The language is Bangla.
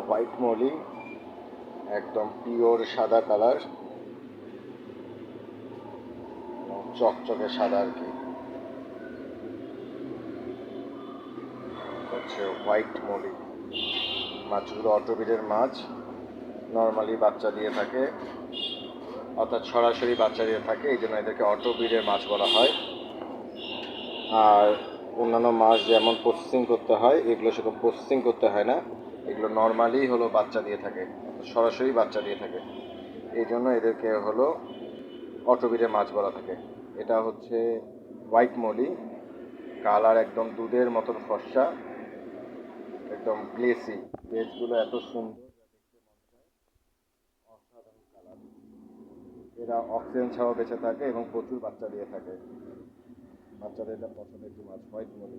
হোয়াইট মলি, একদম পিওর সাদা কালার, চকচকে সাদা আর কি, হচ্ছে হোয়াইট মলি। মাছগুলো অটোবিডের মাছ, নর্মালি বাচ্চা দিয়ে থাকে, অর্থাৎ সরাসরি বাচ্চা দিয়ে থাকে, এই জন্য এদেরকে অটোবিডের মাছ বলা হয়। আর অন্যান্য মাছ যেমন প্রসেসিং করতে হয়, এগুলো সেরকম প্রসেসিং করতে হয় না, এগুলো নর্মালি হলো বাচ্চা দিয়ে থাকে, সরাসরি বাচ্চা দিয়ে থাকে, এই জন্য এদেরকে হলো অটোবিডের মাছ বলা থাকে। এটা হচ্ছে হোয়াইট মলি, কালার একদম দুধের মতন ফর্সা, একদম গ্লেসি, ফেসগুলো এত সুন্দর, অসাধারণ কালার। এরা অক্সিজেন ছাড়াও বেঁচে থাকে এবং প্রচুর বাচ্চা দিয়ে থাকে। বাচ্চাদের এটা পছন্দের একটি মাছ হোয়াইট মলি।